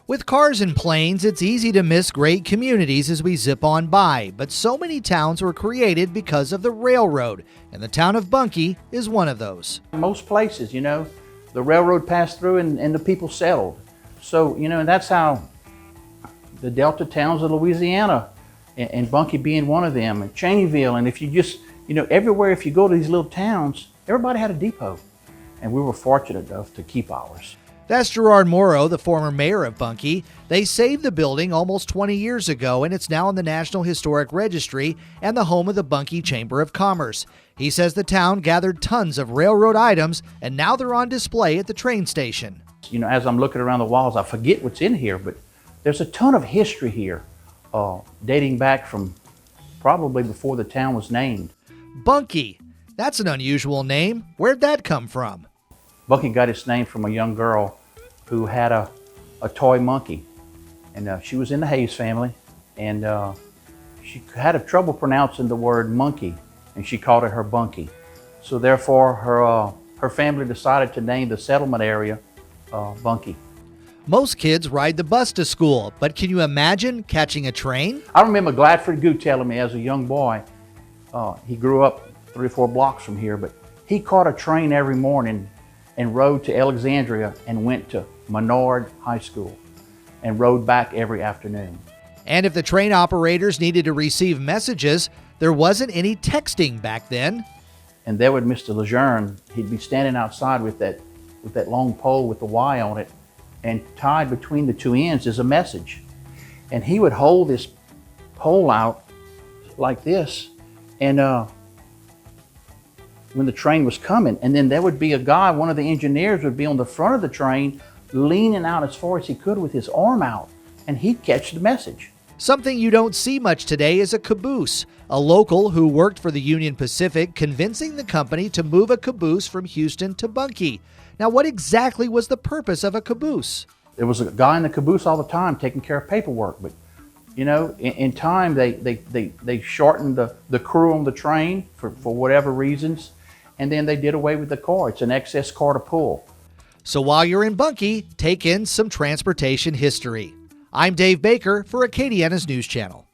With cars and planes, it's easy to miss great communities as we zip on by, but so many towns were created because of the railroad, and the town of Bunkie is one of those. Most places, the railroad passed through and the people settled. So, and that's how the Delta towns of Louisiana, and Bunkie being one of them, and Cheneyville, and if you just, everywhere, if you go to these little towns, everybody had a depot, and we were fortunate enough to keep ours. That's Gerard Morrow, the former mayor of Bunkie. They saved the building almost 20 years ago, and it's now in the National Historic Registry and the home of the Bunkie Chamber of Commerce. He says the town gathered tons of railroad items, and now they're on display at the train station. As I'm looking around the walls, I forget what's in here, but there's a ton of history here, dating back from probably before the town was named. Bunkie, that's an unusual name. Where'd that come from? Bunkie got its name from a young girl who had a toy monkey, and she was in the Hayes family, and she had a trouble pronouncing the word monkey, and she called it her Bunkie. So therefore, her family decided to name the settlement area Bunkie. Most kids ride the bus to school, but can you imagine catching a train? I remember Gladford Goo telling me as a young boy, he grew up 3 or 4 blocks from here, but he caught a train every morning and rode to Alexandria and went to Menard High School and rode back every afternoon. And if the train operators needed to receive messages, there wasn't any texting back then. And there would Mr. Lejeune, he'd be standing outside with that long pole with the Y on it, and tied between the 2 ends is a message. And he would hold this pole out like this, and when the train was coming, and then there would be a guy, one of the engineers would be on the front of the train, leaning out as far as he could with his arm out, and he'd catch the message. Something you don't see much today is a caboose, a local who worked for the Union Pacific, convincing the company to move a caboose from Houston to Bunkie. Now, what exactly was the purpose of a caboose? There was a guy in the caboose all the time taking care of paperwork, but in time they shortened the crew on the train for whatever reasons, and then they did away with the car. It's an excess car to pull. So while you're in Bunkie, take in some transportation history. I'm Dave Baker for Acadiana's News Channel.